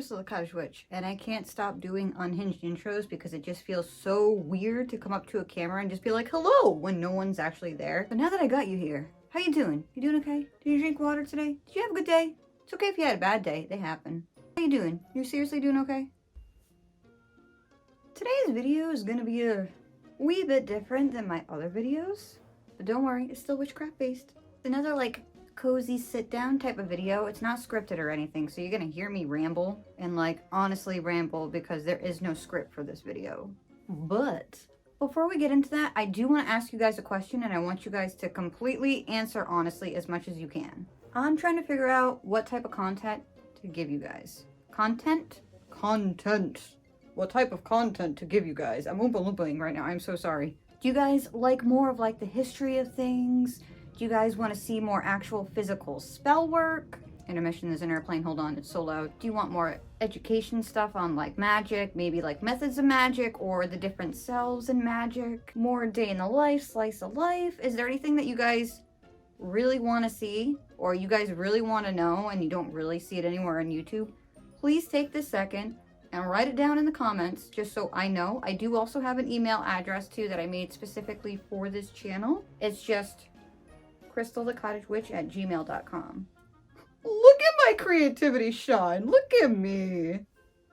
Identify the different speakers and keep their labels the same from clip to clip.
Speaker 1: Crystal the Cottage Witch, and I can't stop doing unhinged intros because it just feels so weird to come up to a camera and just be like, hello, when no one's actually there. But now that I got you here, how you doing? You doing okay? Did you drink water today? Did you have a good day? It's okay if you had a bad day. They happen. How you doing? You seriously doing okay? Today's video is gonna be a wee bit different than my other videos, but don't worry, it's still witchcraft based. Another like cozy sit down type of video. It's not scripted or anything, so you're gonna hear me ramble and like honestly ramble because there is no script for this video. But before we get into that, I do want to ask you guys a question, and I want you guys to completely answer honestly as much as you can. I'm trying to figure out what type of content to give you guys. Content? What type of content to give you guys? I'm oompa loomping right now. I'm so sorry. Do you guys like more of like the history of things? Do you guys want to see more actual physical spell work? Intermission, there's an airplane. Hold on, it's so loud. Do you want more education stuff on like magic? Maybe like methods of magic or the different selves in magic? More day in the life, slice of life? Is there anything that you guys really want to see or you guys really want to know and you don't really see it anywhere on YouTube? Please take this second and write it down in the comments just so I know. I do also have an email address too that I made specifically for this channel. It's just crystalthecottagewitch@gmail.com. Look at my creativity shine. Look at me.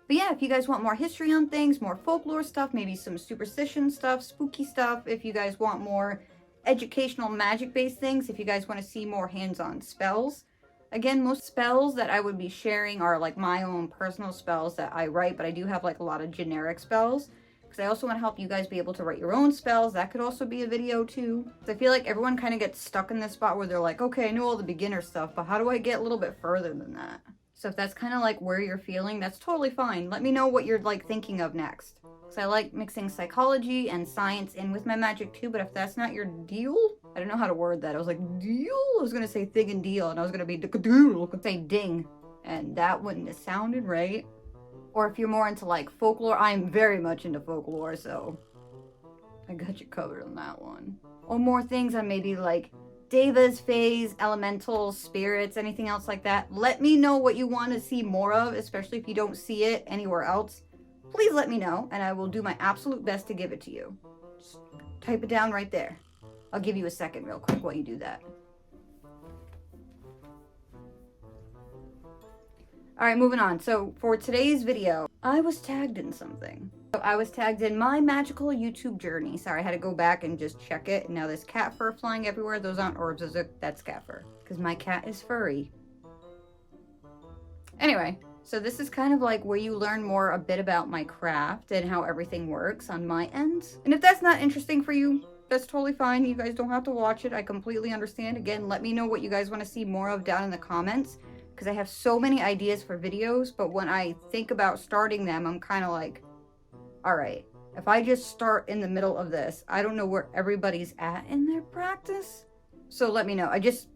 Speaker 1: But yeah, if you guys want more history on things, more folklore stuff, maybe some superstition stuff, spooky stuff, if you guys want more educational magic-based things, if you guys want to see more hands-on spells. Again, most spells that I would be sharing are like my own personal spells that I write, but I do have like a lot of generic spells because I also want to help you guys be able to write your own spells. That could also be a video too. I feel like everyone kind of gets stuck in this spot where they're like, okay, I know all the beginner stuff, but how do I get a little bit further than that? So if that's kind of like where you're feeling, that's totally fine. Let me know what you're like thinking of next. Because I like mixing psychology and science in with my magic too, but if that's not your deal, I don't know how to word that. I was like, deal? I was going to say thing and deal, and I was going to be say ding, and that wouldn't have sounded right. Or if you're more into like folklore, I'm very much into folklore, so I got you covered on that one. Or more things on maybe like devas, fays, elementals, spirits, anything else like that. Let me know what you want to see more of, especially if you don't see it anywhere else. Please let me know, and I will do my absolute best to give it to you. Just type it down right there. I'll give you a second real quick while you do that. Alright, moving on. So for today's video, I was tagged in something. So I was tagged in my magical YouTube journey. Sorry, I had to go back and just check it. Now there's cat fur flying everywhere. Those aren't orbs, that's cat fur. Because my cat is furry. Anyway, so this is kind of like where you learn more a bit about my craft and how everything works on my end. And if that's not interesting for you, that's totally fine. You guys don't have to watch it. I completely understand. Again, let me know what you guys want to see more of down in the comments, because I have so many ideas for videos, but when I think about starting them, I'm kind of like, all right, if I just start in the middle of this, I don't know where everybody's at in their practice. So let me know. I just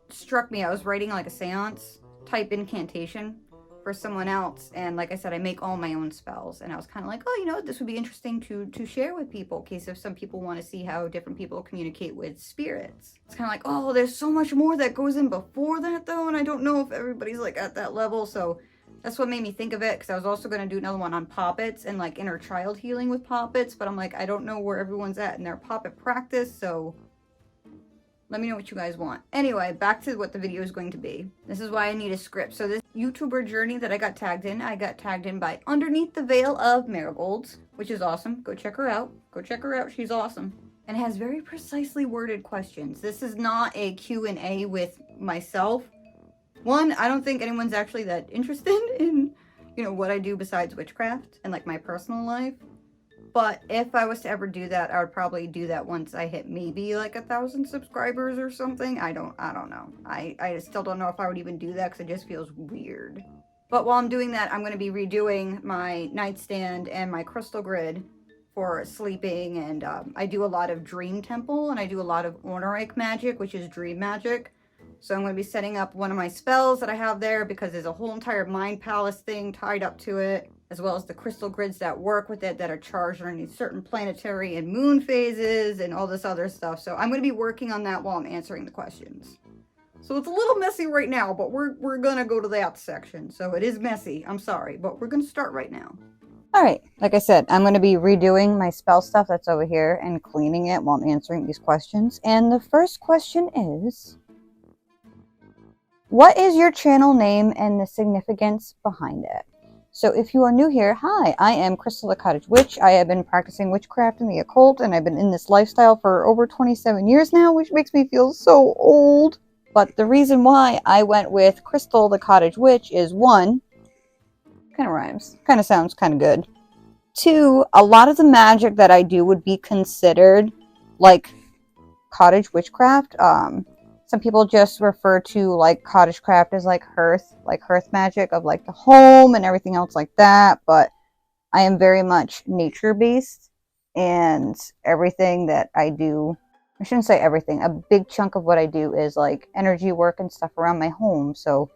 Speaker 1: struck me. I was writing like a seance type incantation for someone else, and like I said, I make all my own spells, and I was kind of like, oh, you know, this would be interesting to share with people in case if some people want to see how different people communicate with spirits. It's kind of like, oh, there's so much more that goes in before that though, and I don't know if everybody's like at that level. So that's what made me think of it, because I was also going to do another one on poppets and like inner child healing with poppets, but I'm like, I don't know where everyone's at in their poppet practice, so let me know what you guys want. Anyway, back to what the video is going to be. This is why I need a script. So this YouTuber journey that I got tagged in by Underneath the Veil of Marigolds, which is awesome. Go check her out. Go check her out. She's awesome. And has very precisely worded questions. This is not a Q&A with myself. One, I don't think anyone's actually that interested in, you know, what I do besides witchcraft and like my personal life. But if I was to ever do that, I would probably do that once I hit maybe like 1,000 subscribers or something. I don't know. I still don't know if I would even do that because it just feels weird. But while I'm doing that, I'm going to be redoing my nightstand and my crystal grid for sleeping. And I do a lot of dream temple, and I do a lot of Orneric magic, which is dream magic. So I'm going to be setting up one of my spells that I have there because there's a whole entire mind palace thing tied up to it, as well as the crystal grids that work with it that are charged underneath certain planetary and moon phases and all this other stuff. So I'm going to be working on that while I'm answering the questions. So it's a little messy right now, but we're gonna go to that section. So it is messy. I'm sorry, but we're gonna start right now. All right, like I said, I'm going to be redoing my spell stuff that's over here and cleaning it while I'm answering these questions. And the first question is, what is your channel name and the significance behind it? So if you are new here, hi, I am Crystal the Cottage Witch. I have been practicing witchcraft and the occult, and I've been in this lifestyle for over 27 years now, which makes me feel so old. But the reason why I went with Crystal the Cottage Witch is, one, kind of rhymes, kind of sounds kind of good. Two, a lot of the magic that I do would be considered like cottage witchcraft. Some people just refer to like cottage craft as like hearth magic of like the home and everything else like that. But I am very much nature based, and everything that I do, I shouldn't say everything, a big chunk of what I do is like energy work and stuff around my home. So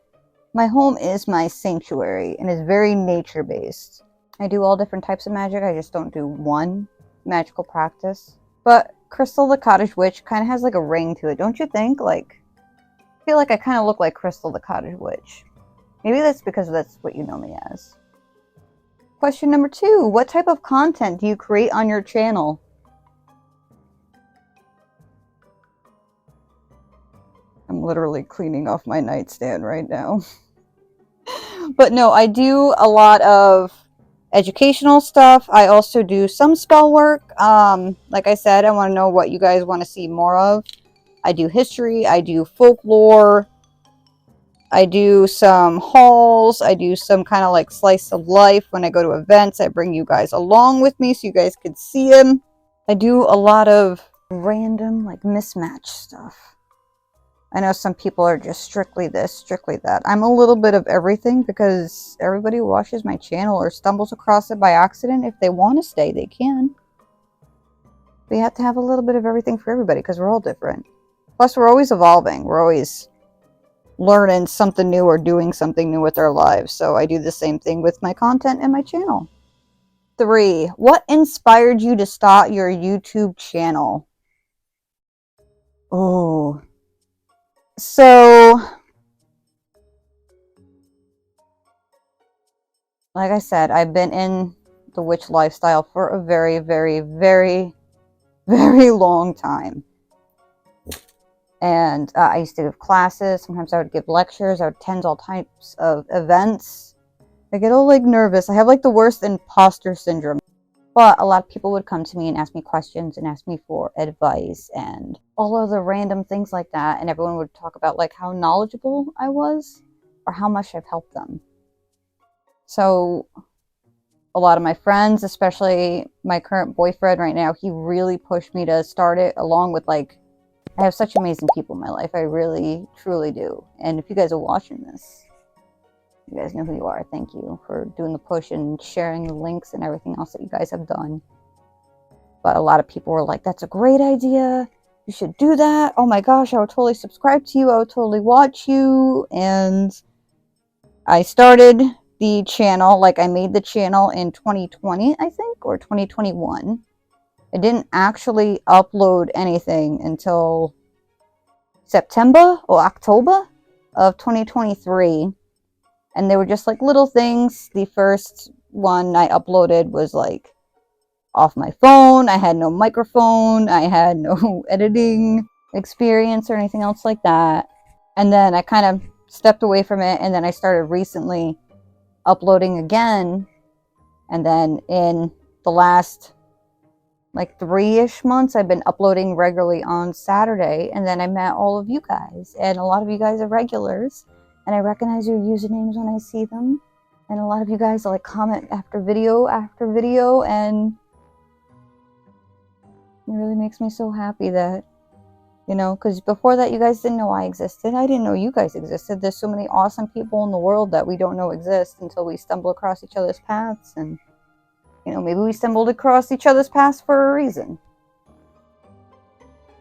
Speaker 1: my home is my sanctuary and is very nature based. I do all different types of magic. I just don't do one magical practice. But Crystal the Cottage Witch kind of has like a ring to it, don't you think? Like, I feel like I kind of look like Crystal the Cottage Witch. Maybe that's because that's what you know me as. Question number 2. What type of content do you create on your channel? I'm literally cleaning off my nightstand right now. But no, I do a lot of educational stuff. I also do some spell work. Like I said, I want to know what you guys want to see more of. I do history. I do folklore. I do some hauls. I do some kind of like slice of life. When I go to events, I bring you guys along with me so you guys could see them. I do a lot of random like mismatch stuff. I know some people are just strictly this, strictly that. I'm a little bit of everything because everybody who watches my channel or stumbles across it by accident, if they want to stay, they can. We have to have a little bit of everything for everybody because we're all different. Plus, we're always evolving. We're always learning something new or doing something new with our lives. So I do the same thing with my content and my channel. 3. What inspired you to start your YouTube channel? Oh... So, like I said, I've been in the witch lifestyle for a very, very, very, very long time. And I used to give classes. Sometimes I would give lectures. I would attend all types of events. I get all like nervous. I have like the worst imposter syndrome. But a lot of people would come to me and ask me questions and ask me for advice and all of the random things like that. And everyone would talk about like how knowledgeable I was or how much I've helped them. So a lot of my friends, especially my current boyfriend right now, he really pushed me to start it, along with like, I have such amazing people in my life. I really, truly do. And if you guys are watching this, you guys know who you are. Thank you for doing the push and sharing the links and everything else that you guys have done. But a lot of people were like, that's a great idea. You should do that. Oh my gosh, I would totally subscribe to you. I would totally watch you. And I started the channel, like I made the channel in 2020, I think, or 2021. I didn't actually upload anything until September or October of 2023. And they were just like little things. The first one I uploaded was like off my phone. I had no microphone. I had no editing experience or anything else like that. And then I kind of stepped away from it. And then I started recently uploading again. And then in the last like 3-ish months, I've been uploading regularly on Saturday. And then I met all of you guys. And a lot of you guys are regulars. And I recognize your usernames when I see them. And a lot of you guys like comment after video, and it really makes me so happy that, you know, because before that you guys didn't know I existed. I didn't know you guys existed. There's so many awesome people in the world that we don't know exist until we stumble across each other's paths. And, you know, maybe we stumbled across each other's paths for a reason.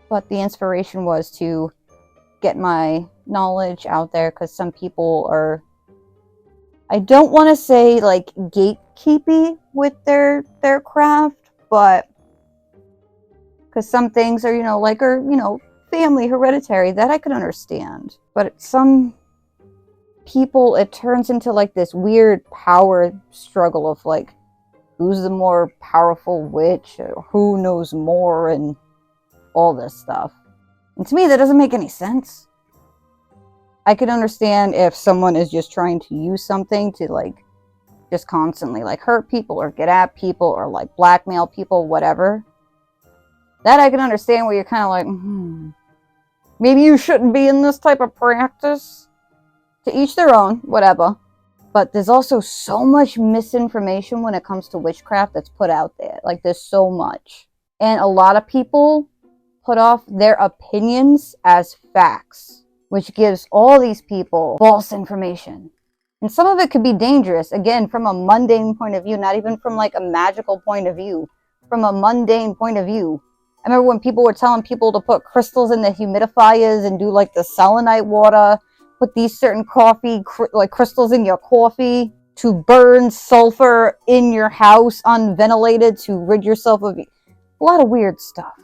Speaker 1: But the inspiration was to get my knowledge out there, because some people are, I don't want to say like gatekeepy with their craft, but because some things are, you know, like, are, you know, family, hereditary, that I could understand. But some people, it turns into like this weird power struggle of like, who's the more powerful witch, or who knows more, and all this stuff. And to me, that doesn't make any sense. I could understand if someone is just trying to use something to like just constantly like hurt people or get at people or like blackmail people, whatever. That I can understand, where you're kind of like, maybe you shouldn't be in this type of practice. To each their own, whatever. But there's also so much misinformation when it comes to witchcraft that's put out there. Like, there's so much. And a lot of people put off their opinions as facts, which gives all these people false information. And some of it could be dangerous, again, from a mundane point of view, not even from like a magical point of view, from a mundane point of view. I remember when people were telling people to put crystals in the humidifiers and do like the selenite water, put these certain coffee, like crystals in your coffee to burn sulfur in your house unventilated to rid yourself of a lot of weird stuff.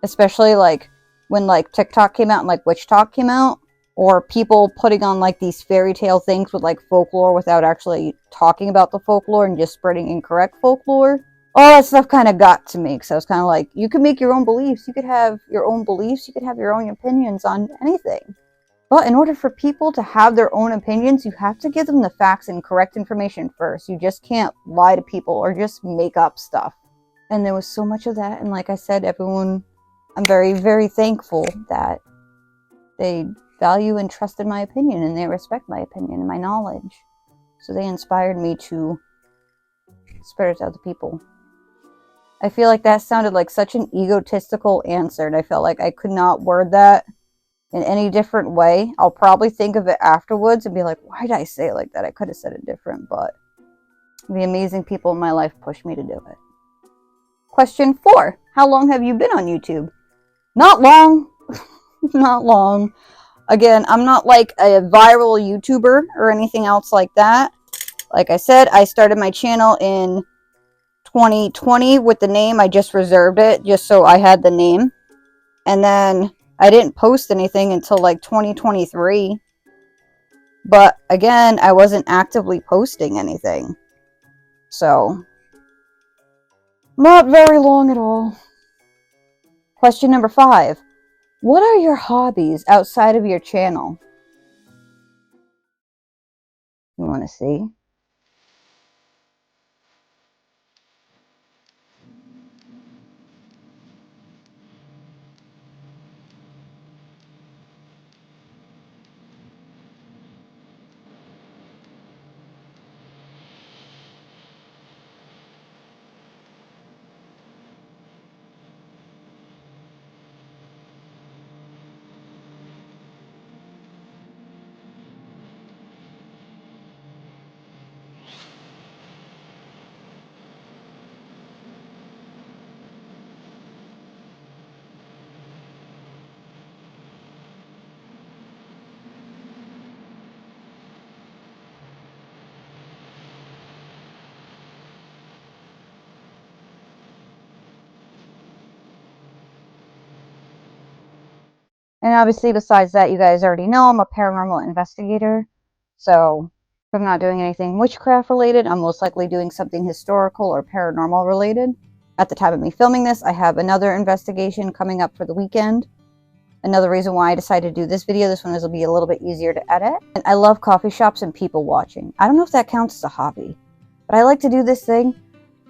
Speaker 1: Especially like when like TikTok came out and like Witch Talk came out, or people putting on like these fairy tale things with like folklore without actually talking about the folklore and just spreading incorrect folklore. All that stuff kind of got to me, because I was kind of like, you can make your own beliefs, you could have your own beliefs, you could have your own opinions on anything. But in order for people to have their own opinions, you have to give them the facts and correct information first. You just can't lie to people or just make up stuff. And there was so much of that, and like I said, everyone, I'm very, very thankful that they value and trusted my opinion, and they respect my opinion and my knowledge. So they inspired me to spread it to other people. I feel like that sounded like such an egotistical answer, and I felt like I could not word that in any different way. I'll probably think of it afterwards and be like, why did I say it like that? I could have said it different, but the amazing people in my life pushed me to do it. Question 4. How long have you been on YouTube? Not long. Not long. Again, I'm not like a viral YouTuber or anything else like that. Like I said, I started my channel in 2020 with the name. I just reserved it just so I had the name. And then I didn't post anything until like 2023. But again, I wasn't actively posting anything. So, not very long at all. Question number 5. What are your hobbies outside of your channel? You want to see? And obviously, besides that, you guys already know I'm a paranormal investigator. So, if I'm not doing anything witchcraft related, I'm most likely doing something historical or paranormal related. At the time of me filming this, I have another investigation coming up for the weekend. Another reason why I decided to do this video, this one will be a little bit easier to edit. And I love coffee shops and people watching. I don't know if that counts as a hobby, but I like to do this thing.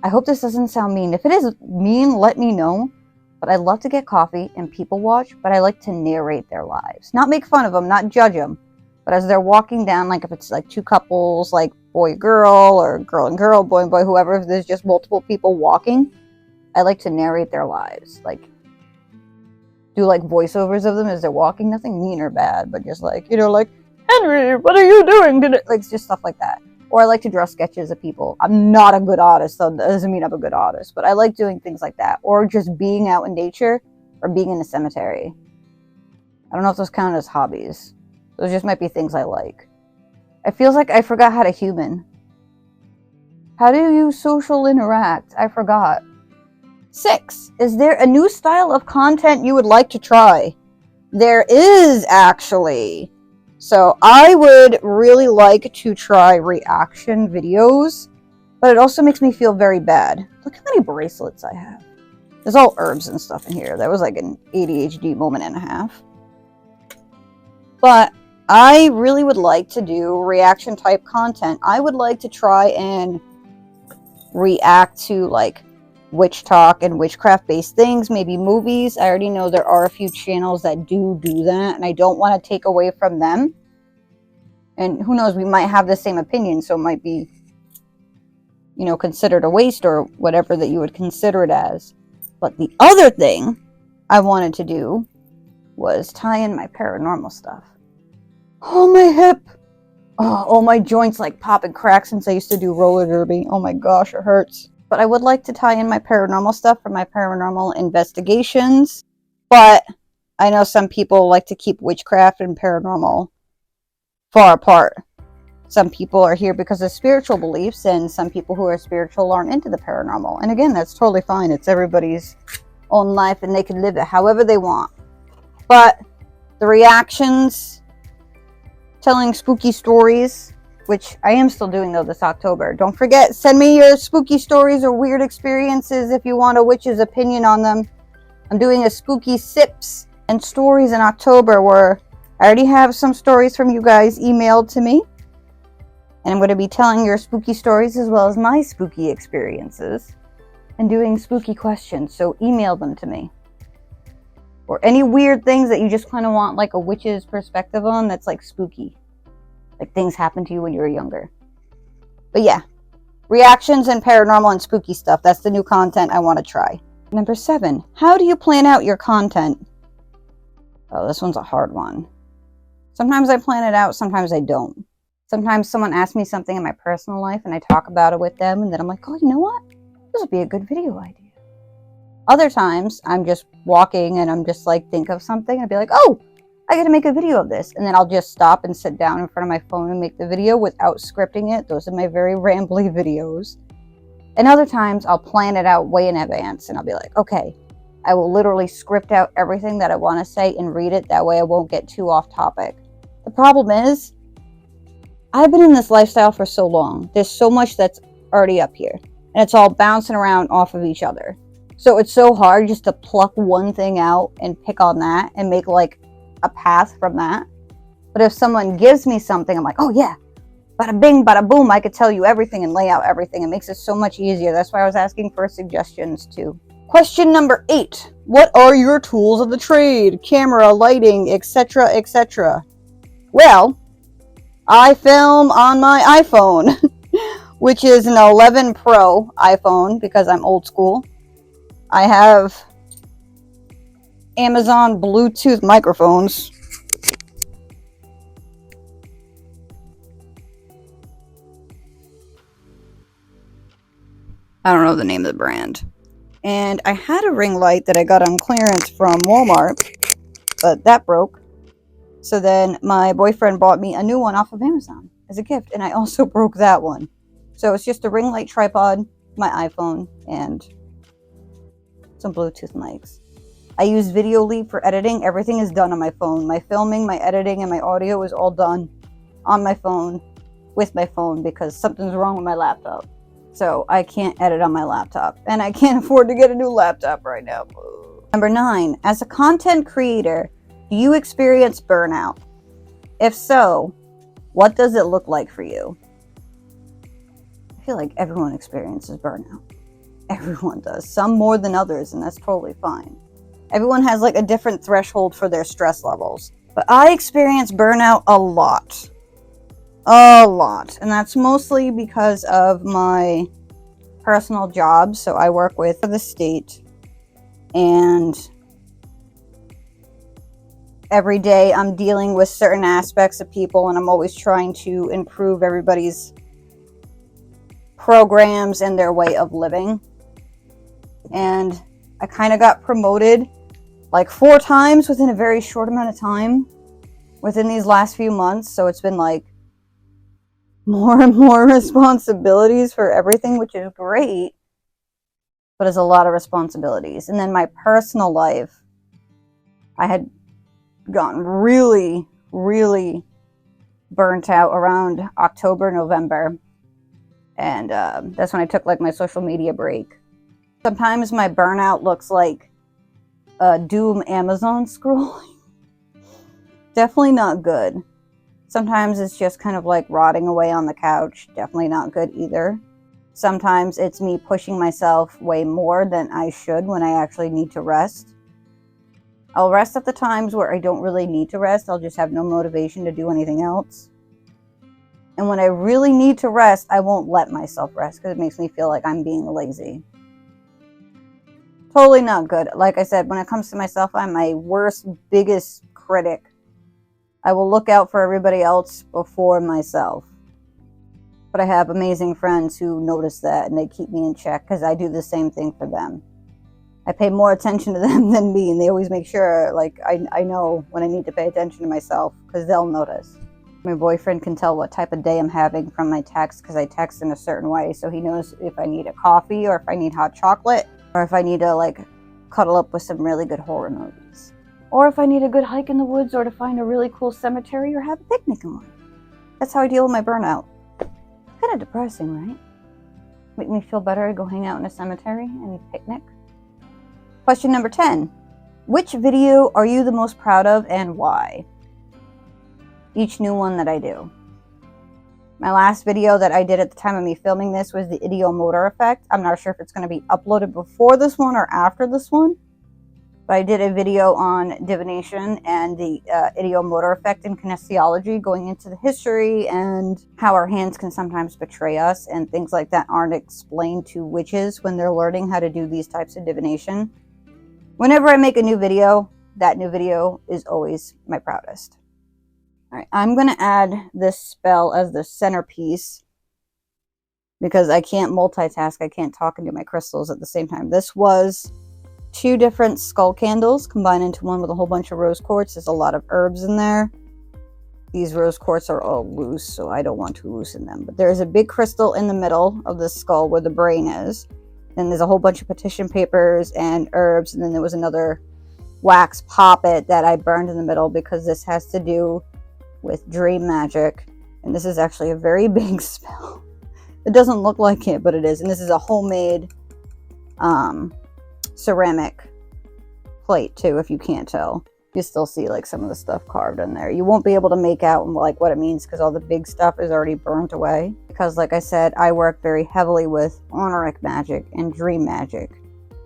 Speaker 1: I hope this doesn't sound mean. If it is mean, let me know. But I love to get coffee and people watch, but I like to narrate their lives. Not make fun of them, not judge them. But as they're walking down, like if it's like two couples, like boy and girl, or girl and girl, boy and boy, whoever, if there's just multiple people walking, I like to narrate their lives. Like, do like voiceovers of them as they're walking. Nothing mean or bad, but just like, you know, like, Henry, what are you doing today? Like, just stuff like that. Or I like to draw sketches of people. I'm not a good artist, so that doesn't mean I'm a good artist. But I like doing things like that. Or just being out in nature, or being in a cemetery. I don't know if those count as hobbies. Those just might be things I like. It feels like I forgot how to human. How do you social interact? I forgot. 6. Is there a new style of content you would like to try? There is, actually. So I would really like to try reaction videos, but it also makes me feel very bad. Look how many bracelets I have. There's all herbs and stuff in here. That was like an ADHD moment and a half. But I really would like to do reaction type content. I would like to try and react to like witch talk and witchcraft based things, maybe movies. I already know there are a few channels that do that, and I don't want to take away from them. And who knows, we might have the same opinion, so it might be, you know, considered a waste or whatever that you would consider it as. But the other thing I wanted to do was tie in my paranormal stuff. Oh, my hip! Oh, my joints like pop and crack since I used to do roller derby. Oh my gosh, it hurts. But I would like to tie in my paranormal stuff for my paranormal investigations. But I know some people like to keep witchcraft and paranormal far apart. Some people are here because of spiritual beliefs, and some people who are spiritual aren't into the paranormal. And again, that's totally fine. It's everybody's own life, and they can live it however they want. But the reactions, telling spooky stories, which I am still doing though this October. Don't forget, send me your spooky stories or weird experiences if you want a witch's opinion on them. I'm doing a spooky sips and stories in October where I already have some stories from you guys emailed to me. And I'm going to be telling your spooky stories as well as my spooky experiences and doing spooky questions. So email them to me. Or any weird things that you just kind of want like a witch's perspective on that's like spooky. Like things happened to you when you were younger. But yeah, reactions and paranormal and spooky stuff. That's the new content I want to try. Number 7, how do you plan out your content? Oh, this one's a hard one. Sometimes I plan it out, sometimes I don't. Sometimes someone asks me something in my personal life and I talk about it with them, and then I'm like, oh, you know what? This would be a good video idea. Other times, I'm just walking and I'm just like, think of something. I'd be like, oh, I gotta make a video of this. And then I'll just stop and sit down in front of my phone and make the video without scripting it. Those are my very rambly videos. And other times, I'll plan it out way in advance. And I'll be like, okay, I will literally script out everything that I want to say and read it. That way I won't get too off topic. The problem is, I've been in this lifestyle for so long. There's so much that's already up here. And it's all bouncing around off of each other. So it's so hard just to pluck one thing out and pick on that and make like a path from that. But if someone gives me something, I'm like, oh yeah, bada bing, bada boom, I could tell you everything and lay out everything. It makes it so much easier. That's why I was asking for suggestions too. Question number 8. What are your tools of the trade? Camera, lighting, etc., etc. Well, I film on my iPhone, which is an 11 Pro iPhone because I'm old school. I have Amazon Bluetooth microphones. I don't know the name of the brand. And I had a ring light that I got on clearance from Walmart, but that broke. So then my boyfriend bought me a new one off of Amazon as a gift, and I also broke that one. So it's just a ring light tripod, my iPhone, and some Bluetooth mics. I use Video Leap for editing. Everything is done on my phone. My filming, my editing, and my audio is all done on my phone, with my phone, because something's wrong with my laptop. So I can't edit on my laptop. And I can't afford to get a new laptop right now. Number 9. As a content creator, do you experience burnout? If so, what does it look like for you? I feel like everyone experiences burnout. Everyone does. Some more than others, and that's totally fine. Everyone has like a different threshold for their stress levels. But I experience burnout a lot. A lot. And that's mostly because of my personal job. So I work with the state, and every day I'm dealing with certain aspects of people, and I'm always trying to improve everybody's programs and their way of living. And I kind of got promoted like 4 times within a very short amount of time within these last few months. So it's been like more and more responsibilities for everything, which is great, but it's a lot of responsibilities. And then my personal life, I had gotten really, really burnt out around October, November. And that's when I took like my social media break. Sometimes my burnout looks like doom Amazon scrolling. Definitely not good. Sometimes it's just kind of like rotting away on the couch. Definitely not good either. Sometimes it's me pushing myself way more than I should when I actually need to rest. I'll rest at the times where I don't really need to rest. I'll just have no motivation to do anything else. And when I really need to rest, I won't let myself rest because it makes me feel like I'm being lazy. Totally not good. Like I said, when it comes to myself, I'm my worst, biggest critic. I will look out for everybody else before myself. But I have amazing friends who notice that and they keep me in check because I do the same thing for them. I pay more attention to them than me, and they always make sure like I know when I need to pay attention to myself because they'll notice. My boyfriend can tell what type of day I'm having from my text because I text in a certain way, so he knows if I need a coffee or if I need hot chocolate or if I need to like cuddle up with some really good horror movies. Or if I need a good hike in the woods or to find a really cool cemetery or have a picnic in one. That's how I deal with my burnout. Kind of depressing, right? Make me feel better to go hang out in a cemetery and picnic. Question number 10. Which video are you the most proud of and why? Each new one that I do. My last video that I did at the time of me filming this was the ideomotor effect. I'm not sure if it's going to be uploaded before this one or after this one. But I did a video on divination and the ideomotor effect in kinesiology, going into the history and how our hands can sometimes betray us and things like that aren't explained to witches when they're learning how to do these types of divination. Whenever I make a new video, that new video is always my proudest. All right, I'm going to add this spell as the centerpiece because I can't multitask. I can't talk and do my crystals at the same time. This was 2 different skull candles combined into one with a whole bunch of rose quartz. There's a lot of herbs in there. These rose quartz are all loose, so I don't want to loosen them. But there's a big crystal in the middle of the skull where the brain is. Then there's a whole bunch of petition papers and herbs. And then there was another wax poppet that I burned in the middle because this has to do with dream magic. And this is actually a very big spell. It doesn't look like it, but it is. And this is a homemade ceramic plate too, if you can't tell. You still see like some of the stuff carved in there. You won't be able to make out like what it means because all the big stuff is already burnt away. Because like I said, I work very heavily with honoric magic and dream magic.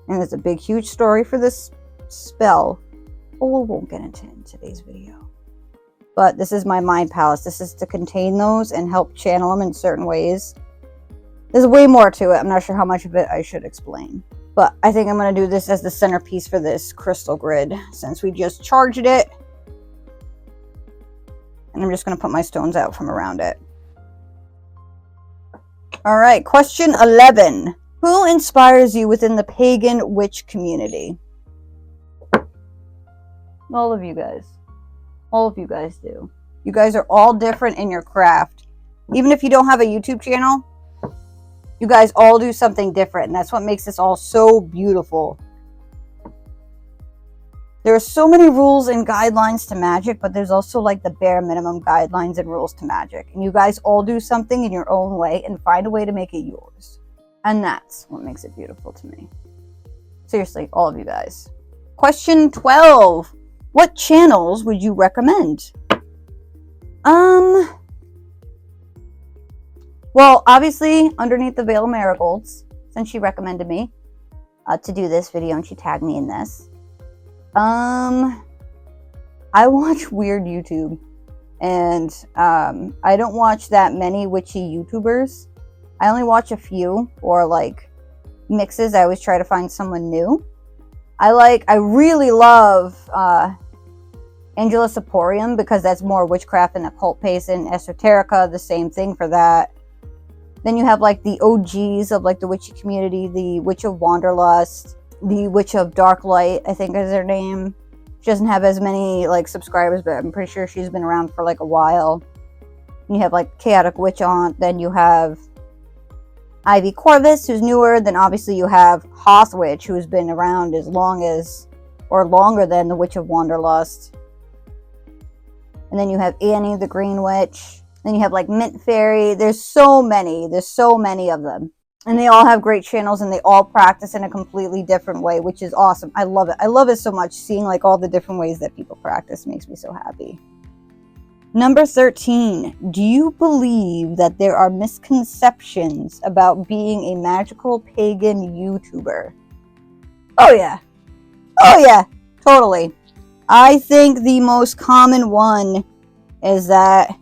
Speaker 1: And there's a big, huge story for this spell. But we won't get into it in today's video. But this is my mind palace. This is to contain those and help channel them in certain ways. There's way more to it. I'm not sure how much of it I should explain. But I think I'm going to do this as the centerpiece for this crystal grid since we just charged it. And I'm just going to put my stones out from around it. Alright, question 11. Who inspires you within the pagan witch community? All of you guys. All of you guys do. You guys are all different in your craft. Even if you don't have a YouTube channel, you guys all do something different, and that's what makes this all so beautiful. There are so many rules and guidelines to magic, but there's also like the bare minimum guidelines and rules to magic. And you guys all do something in your own way and find a way to make it yours. And that's what makes it beautiful to me. Seriously, all of you guys. Question 12. What channels would you recommend? Well, obviously, Underneath the Veil of Marigolds, since she recommended me to do this video and she tagged me in this. I watch weird YouTube, and I don't watch that many witchy YouTubers. I only watch a few, or like mixes. I always try to find someone new. I really love Angela Saporium because that's more witchcraft and occult pace, and Esoterica, the same thing for that. Then you have like the OGs of like the witchy community, the Witch of Wanderlust, the Witch of Darklight, I think is her name. She doesn't have as many like subscribers, but I'm pretty sure she's been around for like a while. And you have like Chaotic Witch Aunt, then you have Ivy Corvus, who's newer, then obviously you have Hoth Witch, who's been around as long as, or longer than the Witch of Wanderlust. And then you have Annie the Green Witch. Then you have like Mint Fairy. There's so many of them. And they all have great channels and they all practice in a completely different way, which is awesome. I love it. I love it so much. Seeing like all the different ways that people practice makes me so happy. Number 13, do you believe that there are misconceptions about being a magical pagan YouTuber? Oh yeah. Oh yeah, totally. I think the most common one is that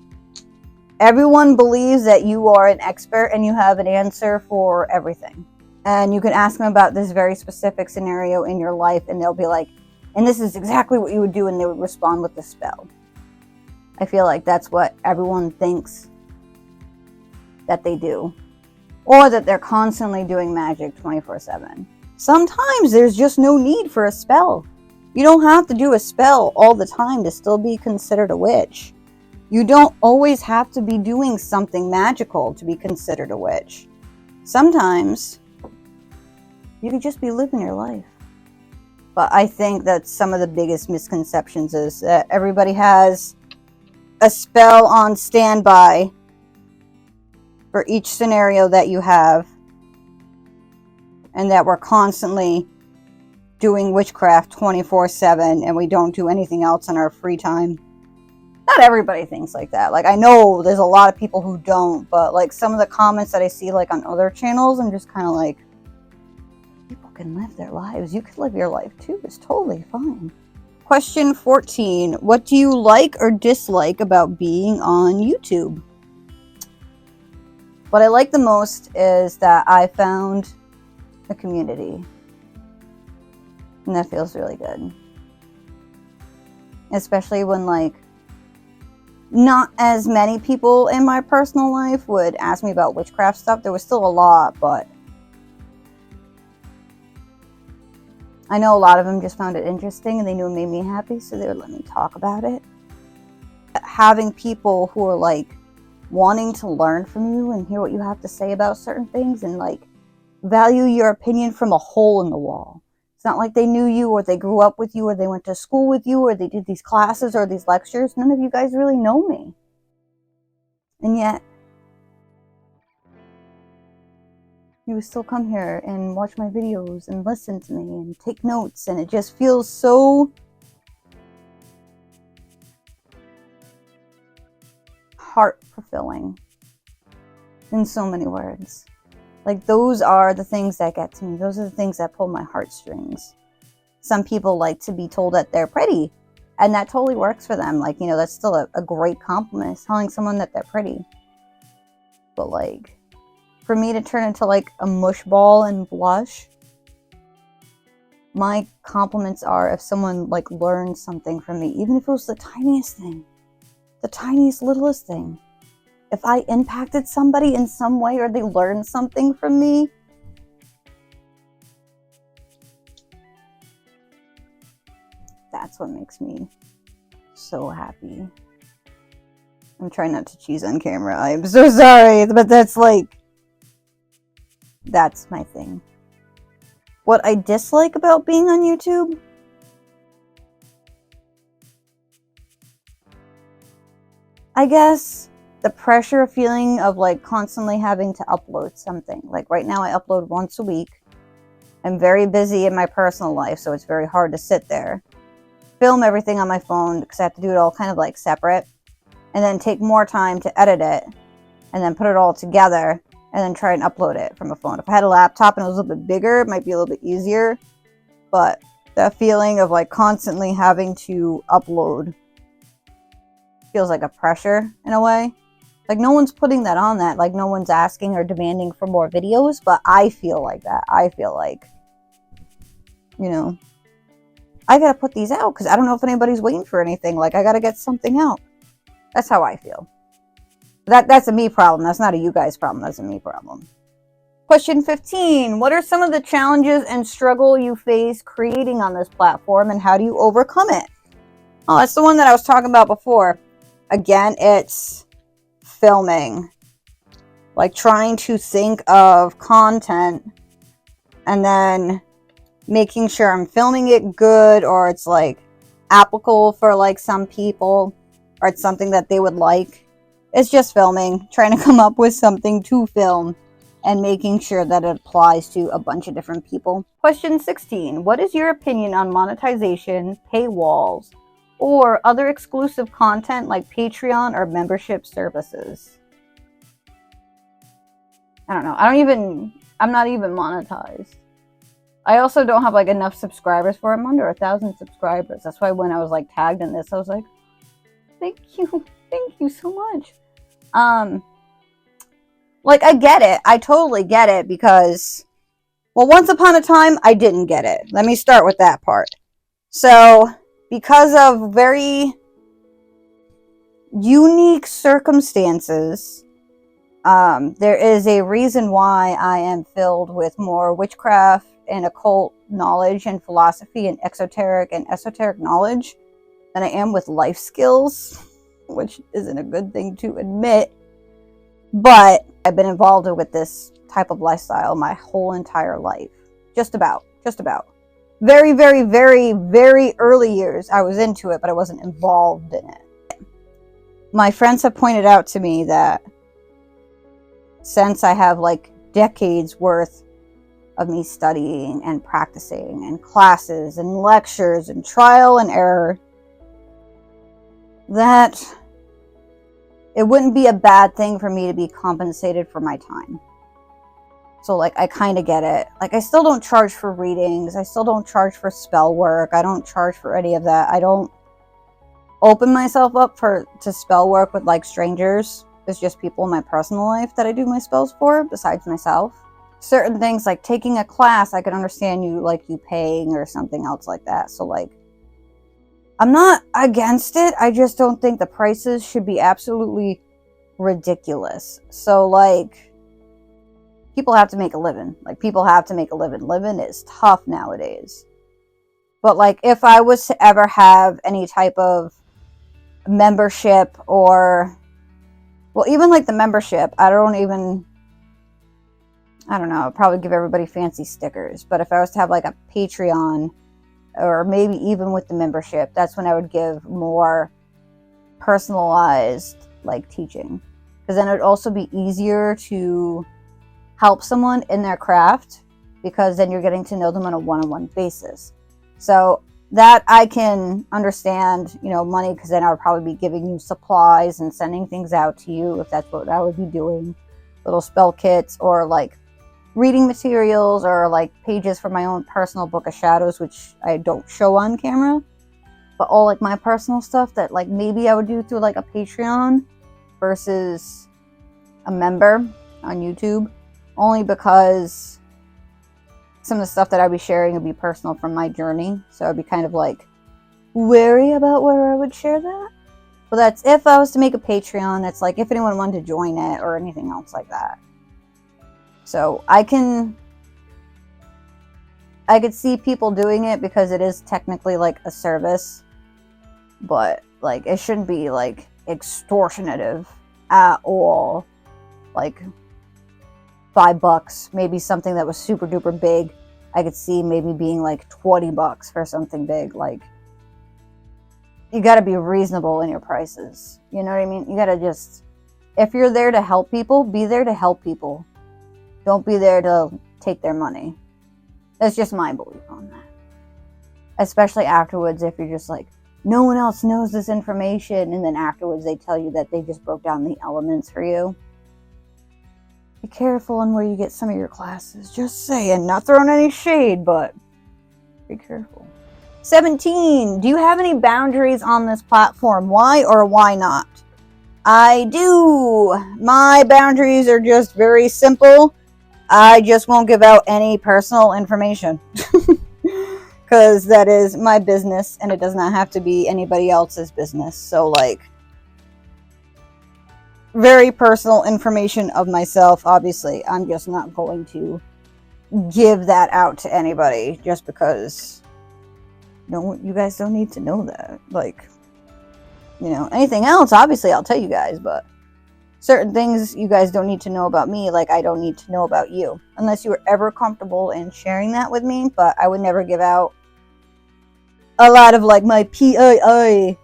Speaker 1: everyone believes that you are an expert and you have an answer for everything. And you can ask them about this very specific scenario in your life and they'll be like, and this is exactly what you would do, and they would respond with the spell. I feel like that's what everyone thinks that they do. Or that they're constantly doing magic 24/7. Sometimes there's just no need for a spell. You don't have to do a spell all the time to still be considered a witch. You don't always have to be doing something magical to be considered a witch. Sometimes you could just be living your life. But I think that some of the biggest misconceptions is that everybody has a spell on standby for each scenario that you have, and that we're constantly doing witchcraft 24/7 and we don't do anything else in our free time. Not everybody thinks like that. Like, I know there's a lot of people who don't, but like some of the comments that I see like on other channels, I'm just kind of like, people can live their lives. You can live your life too. It's totally fine. Question 14. What do you like or dislike about being on YouTube? What I like the most is that I found a community. And that feels really good. Especially when like not as many people in my personal life would ask me about witchcraft stuff. There was still a lot, but I know a lot of them just found it interesting and they knew it made me happy, so they would let me talk about it. Having people who are like wanting to learn from you and hear what you have to say about certain things and like value your opinion from a hole in the wall. It's not like they knew you or they grew up with you or they went to school with you or they did these classes or these lectures. None of you guys really know me. And yet, you would still come here and watch my videos and listen to me and take notes, and it just feels so heart-fulfilling in so many words. Like, those are the things that get to me. Those are the things that pull my heartstrings. Some people like to be told that they're pretty, and that totally works for them. Like, you know, that's still a great compliment, telling someone that they're pretty. But like, for me to turn into like a mush ball and blush, my compliments are if someone like learns something from me, even if it was the tiniest thing, the tiniest littlest thing. If I impacted somebody in some way or they learned something from me, that's what makes me so happy. I'm trying not to cheese on camera. I'm so sorry, but that's like, that's my thing. What I dislike about being on YouTube? I guess the pressure feeling of like constantly having to upload something. Like right now I upload once a week. I'm very busy in my personal life, so it's very hard to sit there, film everything on my phone because I have to do it all kind of like separate, and then take more time to edit it, and then put it all together, and then try and upload it from a phone. If I had a laptop and it was a little bit bigger, it might be a little bit easier, but that feeling of like constantly having to upload feels like a pressure in a way. Like no one's putting that on that. Like no one's asking or demanding for more videos, but I feel like that. I feel like, you know, I gotta put these out because I don't know if anybody's waiting for anything. Like I gotta get something out. That's how I feel. That's a me problem. That's not a you guys problem. That's a me problem. Question 15. What are some of the challenges and struggle you face creating on this platform, and how do you overcome it? Oh, that's the one that I was talking about before. Again, it's filming. Like trying to think of content and then making sure I'm filming it good, or it's like applicable for like some people. or it's something that they would like. It's just filming, trying to come up with something to film and making sure that it applies to a bunch of different people. Question 16. What is your opinion on monetization, paywalls, or other exclusive content like Patreon or membership services? I don't know. I'm not even monetized. I also don't have like enough subscribers for it. I'm under 1,000 subscribers. That's why when I was like tagged in this, I was like, thank you so much. Like, I get it. I totally get it because, well, once upon a time, I didn't get it. Let me start with that part. So, because of very unique circumstances, there is a reason why I am filled with more witchcraft and occult knowledge and philosophy and esoteric knowledge than I am with life skills, which isn't a good thing to admit. But I've been involved with this type of lifestyle my whole entire life. Just about. Very, very, very, very early years, I was into it, but I wasn't involved in it. My friends have pointed out to me that since I have like decades worth of me studying and practicing and classes and lectures and trial and error, that it wouldn't be a bad thing for me to be compensated for my time. So like, I kind of get it. Like, I still don't charge for readings. I still don't charge for spell work. I don't charge for any of that. I don't open myself up to spell work with like strangers. It's just people in my personal life that I do my spells for, besides myself. Certain things like taking a class, I could understand you paying or something else like that. So like, I'm not against it. I just don't think the prices should be absolutely ridiculous. So like, people have to make a living. Living is tough nowadays. But like, if I was to ever have any type of membership or, well, even like the membership, I don't know, I'd probably give everybody fancy stickers. But if I was to have like a Patreon, or maybe even with the membership, that's when I would give more personalized like teaching. Because then it would also be easier to help someone in their craft, because then you're getting to know them on a one-on-one basis. So that I can understand, money, because then I would probably be giving you supplies and sending things out to you if that's what I would be doing. Little spell kits or like reading materials or like pages for my own personal book of shadows, which I don't show on camera. But all like my personal stuff that like maybe I would do through like a Patreon versus a member on YouTube. Only because some of the stuff that I'd be sharing would be personal from my journey. So I'd be kind of like wary about where I would share that. But that's if I was to make a Patreon. That's like if anyone wanted to join it or anything else like that. So I could see people doing it because it is technically like a service. But like, it shouldn't be like extortionate at all. Like $5, maybe something that was super duper big. I could see maybe being like $20 for something big. Like, you gotta be reasonable in your prices. You know what I mean? You gotta just, if you're there to help people, be there to help people. Don't be there to take their money. That's just my belief on that. Especially afterwards, if you're just like, no one else knows this information, and then afterwards they tell you that they just broke down the elements for you. Be careful on where you get some of your classes. Just saying, not throwing any shade, but be careful. 17. Do you have any boundaries on this platform? Why or why not? I do. My boundaries are just very simple. I just won't give out any personal information. Because that is my business, and it does not have to be anybody else's business. So, like, very personal information of myself, obviously, I'm just not going to give that out to anybody just because you guys don't need to know that. Like, anything else, obviously, I'll tell you guys, but certain things you guys don't need to know about me, like I don't need to know about you, unless you were ever comfortable in sharing that with me. But I would never give out a lot of like my PII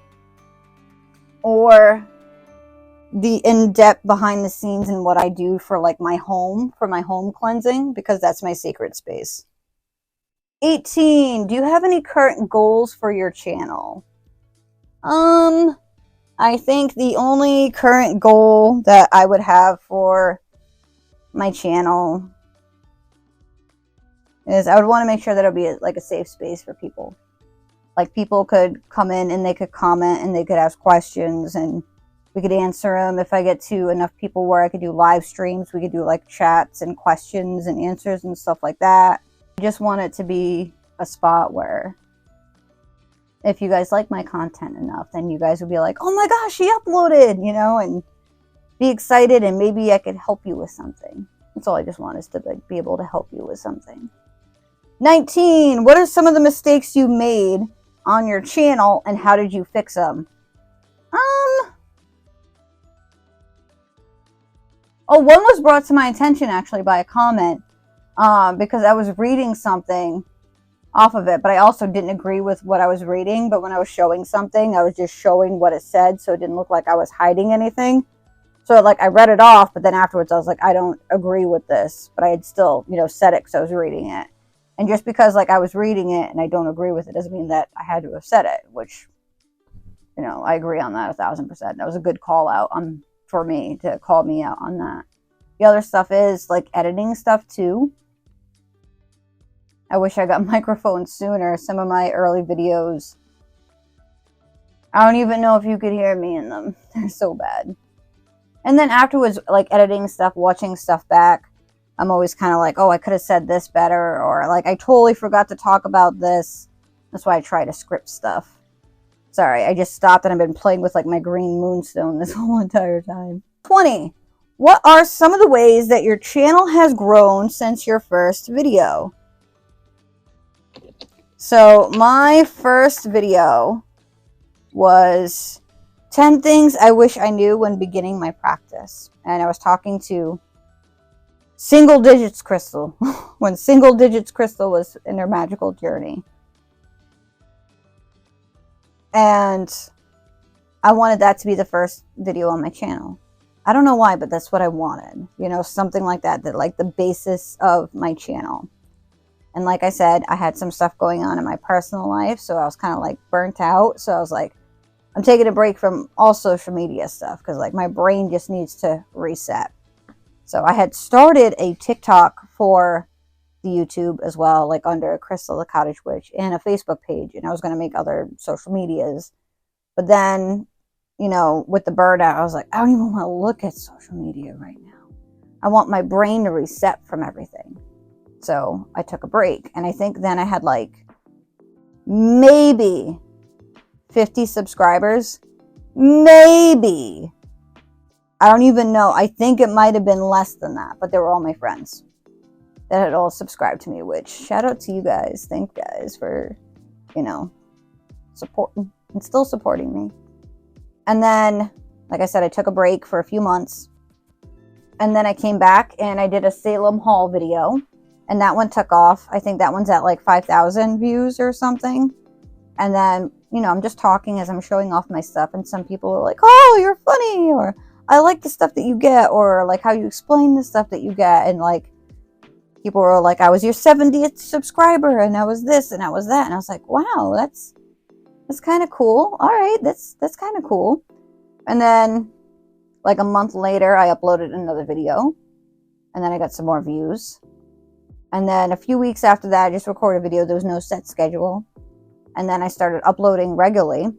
Speaker 1: or the in-depth behind the scenes and what I do for like my home, for my home cleansing, because that's my sacred space. 18, do you have any current goals for your channel? I think the only current goal that I would have for my channel is I would want to make sure that it'll be like a safe space for people. Like people could come in and they could comment and they could ask questions and we could answer them. If I get to enough people where I could do live streams, we could do like chats and questions and answers and stuff like that. I just want it to be a spot where if you guys like my content enough, then you guys will be like, oh my gosh, she uploaded, you know, and be excited and maybe I could help you with something. That's all I just want, is to like be able to help you with something. 19, what are some of the mistakes you made on your channel and how did you fix them? Oh, one was brought to my attention actually by a comment because I was reading something off of it, but I also didn't agree with what I was reading. But when I was showing something, I was just showing what it said, so it didn't look like I was hiding anything. So like I read it off, but then afterwards I was like, I don't agree with this, but I had still, you know, said it because I was reading it. And just because like I was reading it and I don't agree with it doesn't mean that I had to have said it, which, you know, I agree on that 1000%. That was a good call out for me to call me out on that. The other stuff is like editing stuff too. I wish I got microphones sooner. Some of my early videos, I don't even know if you could hear me in them. They're so bad. And then afterwards, like editing stuff, watching stuff back, I'm always kind of like, oh, I could have said this better, or like I totally forgot to talk about this. That's why I try to script stuff. Sorry, I just stopped and I've been playing with like my green moonstone this whole entire time. 20. What are some of the ways that your channel has grown since your first video? So my first video was 10 things I wish I knew when beginning my practice. And I was talking to Single Digits Crystal when Single Digits Crystal was in her Magickal Journey. And I wanted that to be the first video on my channel. I don't know why, but that's what I wanted. You know, something like that, like the basis of my channel. And like I said, I had some stuff going on in my personal life, so I was kind of like burnt out. So I was like, I'm taking a break from all social media stuff because like my brain just needs to reset. So I had started a TikTok for the YouTube as well, like under Crystal the Cottage Witch, and a Facebook page, and I was going to make other social medias. But then, you know, with the burnout, I was like, I don't even want to look at social media right now. I want my brain to reset from everything. So I took a break, and I think then I had like maybe 50 subscribers, maybe. I don't even know. I think it might have been less than that, but they were all my friends that had all subscribed to me, which shout out to you guys. Thank you guys for, you know, supporting and still supporting me. And then, like I said, I took a break for a few months, and then I came back and I did a Salem haul video, and that one took off. I think that one's at like 5,000 views or something. And then, you know, I'm just talking as I'm showing off my stuff, and some people are like, oh, you're funny, or I like the stuff that you get, or like how you explain the stuff that you get. And like people were like, I was your 70th subscriber, and I was this and I was that. And I was like, wow, that's kind of cool. All right, that's kind of cool. And then like a month later, I uploaded another video, and then I got some more views. And then a few weeks after that, I just recorded a video. There was no set schedule. And then I started uploading regularly.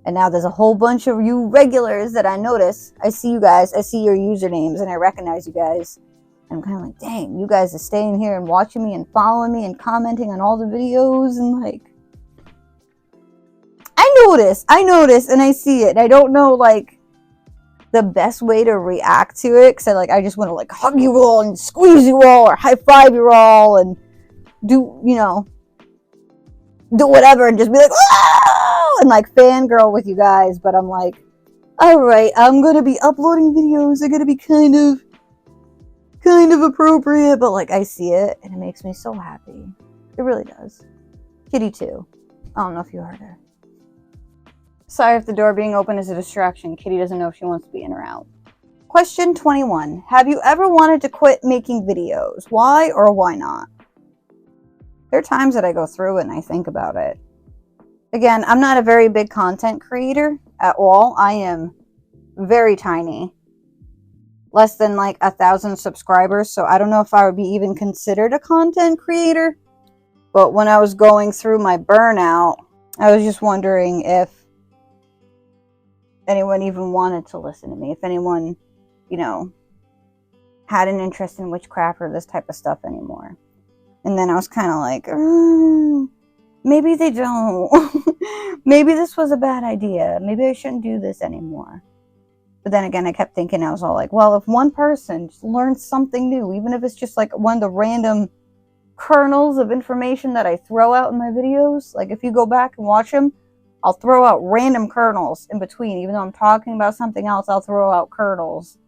Speaker 1: And now there's a whole bunch of you regulars that I notice. I see you guys. I see your usernames and I recognize you guys. And I'm kind of like, dang, you guys are staying here and watching me and following me and commenting on all the videos. And like, I notice and I see it. I don't know like the best way to react to it. Cause I just want to like hug you all and squeeze you all or high five you all and do, you know, do whatever and just be like, whoa! And like fangirl with you guys. But I'm like, all right, I'm going to be uploading videos. They're going to be kind of appropriate, but like I see it and it makes me so happy. It really does. Kitty too. I don't know if you heard her. Sorry if the door being open is a distraction. Kitty doesn't know if she wants to be in or out. Question 21. Have you ever wanted to quit making videos? Why or why not? There are times that I go through it and I think about it. Again, I'm not a very big content creator at all. I am very tiny. Less than like 1,000 subscribers, so I don't know if I would be even considered a content creator. But when I was going through my burnout, I was just wondering if anyone even wanted to listen to me. If anyone, you know, had an interest in witchcraft or this type of stuff anymore. And then I was kind of like, maybe they don't. Maybe this was a bad idea. Maybe I shouldn't do this anymore. But then again, I kept thinking, I was all like, well, if one person just learns something new, even if it's just like one of the random kernels of information that I throw out in my videos, like if you go back and watch them, I'll throw out random kernels in between. Even though I'm talking about something else, I'll throw out kernels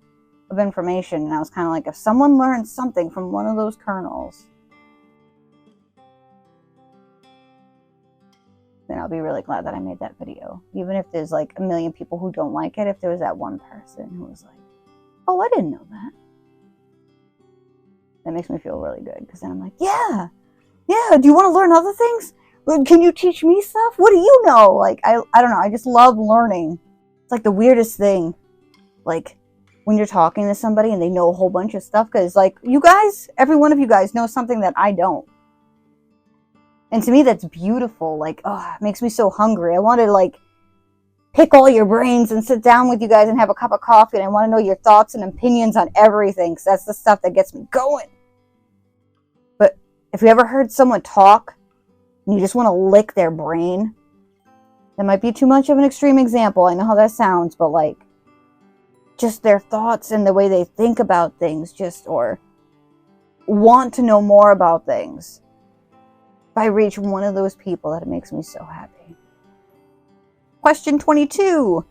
Speaker 1: of information. And I was kind of like, if someone learns something from one of those kernels, then I'll be really glad that I made that video. Even if there's like 1 million people who don't like it, if there was that one person who was like, oh, I didn't know that. That makes me feel really good, because then I'm like, yeah, do you want to learn other things? Can you teach me stuff? What do you know? Like, I don't know, I just love learning. It's like the weirdest thing, like when you're talking to somebody and they know a whole bunch of stuff, because like you guys, every one of you guys knows something that I don't. And to me, that's beautiful. Like, oh, it makes me so hungry. I want to, like, pick all your brains and sit down with you guys and have a cup of coffee. And I want to know your thoughts and opinions on everything, because that's the stuff that gets me going. But if you ever heard someone talk and you just want to lick their brain, that might be too much of an extreme example. I know how that sounds, but, like, just their thoughts and the way they think about things, just, or want to know more about things. If I reach one of those people, that makes me so happy. Question 22.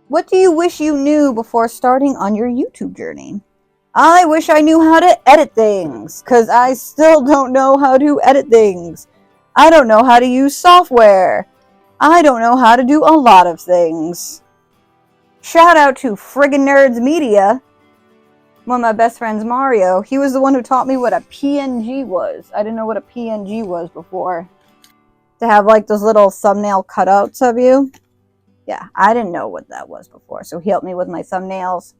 Speaker 1: What do you wish you knew before starting on your YouTube journey? I wish I knew how to edit things, because I still don't know how to edit things. I don't know how to use software. I don't know how to do a lot of things. Shout out to Friggen Nerds Media. One of my best friends, Mario, he was the one who taught me what a PNG was. I didn't know what a PNG was before. To have like those little thumbnail cutouts of you. Yeah, I didn't know what that was before. So he helped me with my thumbnails.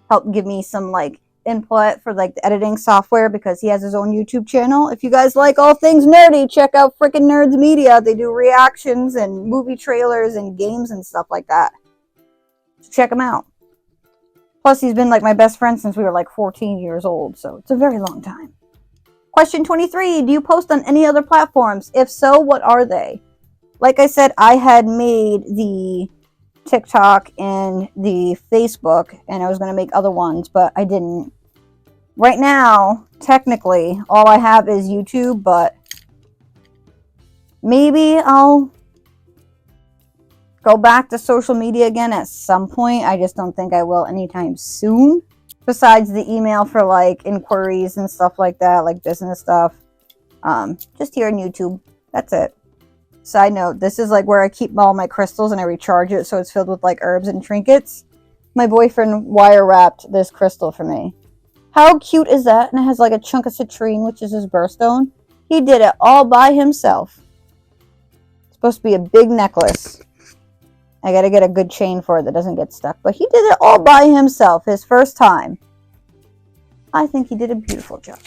Speaker 1: Helped give me some like input for like the editing software, because he has his own YouTube channel. If you guys like all things nerdy, check out Frickin' Nerds Media. They do reactions and movie trailers and games and stuff like that. So check them out. Plus, he's been like my best friend since we were like 14 years old, so it's a very long time. Question 23. Do you post on any other platforms? If so, what are they? Like I said, I had made the TikTok and the Facebook, and I was going to make other ones, but I didn't. Right now, technically, all I have is YouTube, but maybe I'll go back to social media again at some point. I just don't think I will anytime soon. Besides the email for like inquiries and stuff like that, like business stuff. Just here on YouTube. That's it. Side note, this is like where I keep all my crystals and I recharge it, so it's filled with like herbs and trinkets. My boyfriend wire wrapped this crystal for me. How cute is that? And it has like a chunk of citrine, which is his birthstone. He did it all by himself. It's supposed to be a big necklace. I gotta get a good chain for it that doesn't get stuck. But he did it all by himself, his first time. I think he did a beautiful job.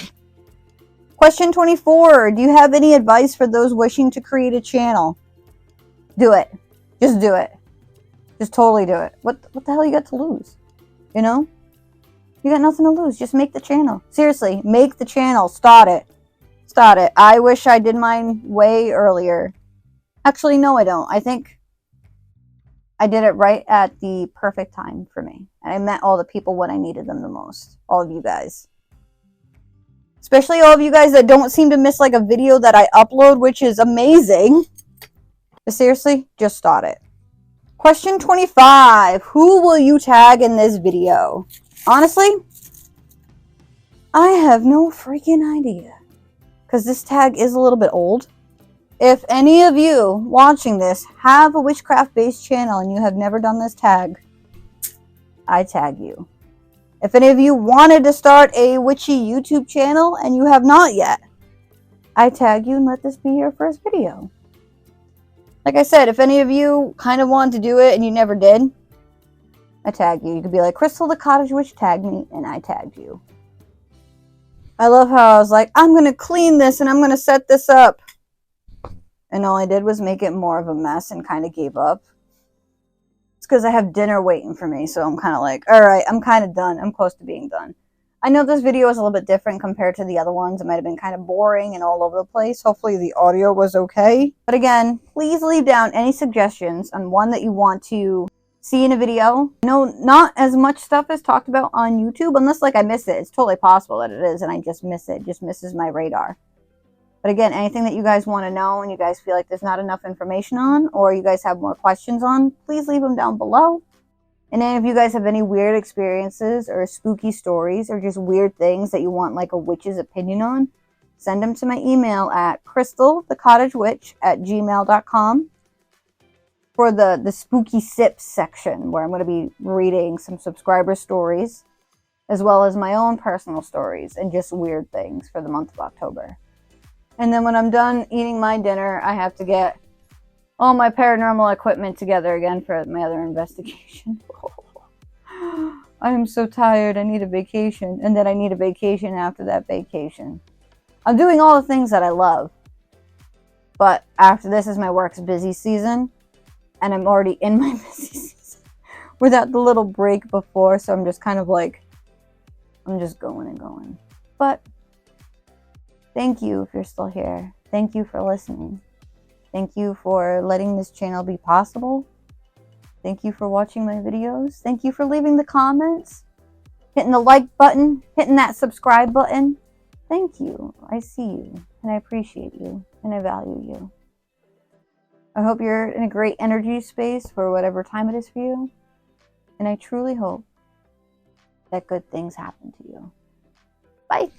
Speaker 1: Question 24. Do you have any advice for those wishing to create a channel? Do it. Just do it. Just totally do it. What the hell you got to lose? You know? You got nothing to lose. Just make the channel. Seriously, make the channel. Start it. Start it. I wish I did mine way earlier. Actually, no, I don't. I think I did it right at the perfect time for me. And I met all the people when I needed them the most. All of you guys. Especially all of you guys that don't seem to miss like a video that I upload, which is amazing. But seriously, just start it. Question 25. Who will you tag in this video? Honestly, I have no freaking idea. Because this tag is a little bit old. If any of you watching this have a witchcraft-based channel and you have never done this tag, I tag you. If any of you wanted to start a witchy YouTube channel and you have not yet, I tag you and let this be your first video. Like I said, if any of you kind of wanted to do it and you never did, I tag you. You could be like, Crystal the Cottage Witch tagged me, and I tagged you. I love how I was like, I'm going to clean this and I'm going to set this up. And all I did was make it more of a mess and kind of gave up. It's because I have dinner waiting for me, so I'm kind of like, alright, I'm kind of done. I'm close to being done. I know this video is a little bit different compared to the other ones. It might have been kind of boring and all over the place. Hopefully the audio was okay. But again, please leave down any suggestions on one that you want to see in a video. No, not as much stuff is talked about on YouTube, unless like I miss it. It's totally possible that it is and I just miss it. It just misses my radar. But again, anything that you guys want to know and you guys feel like there's not enough information on, or you guys have more questions on, please leave them down below. And then if you guys have any weird experiences or spooky stories or just weird things that you want like a witch's opinion on, send them to my email at crystalthecottagewitch@gmail.com for the spooky sips section, where I'm going to be reading some subscriber stories as well as my own personal stories and just weird things for the month of October. And then when I'm done eating my dinner, I have to get all my paranormal equipment together again for my other investigation. I am so tired. I need a vacation. And then I need a vacation after that vacation. I'm doing all the things that I love. But after this is my work's busy season. And I'm already in my busy season without the little break before. So I'm just kind of like, I'm just going and going. But thank you if you're still here. Thank you for listening. Thank you for letting this channel be possible. Thank you for watching my videos. Thank you for leaving the comments, hitting the like button, hitting that subscribe button. Thank you. I see you, and I appreciate you, and I value you. I hope you're in a great energy space for whatever time it is for you, and I truly hope that good things happen to you. Bye.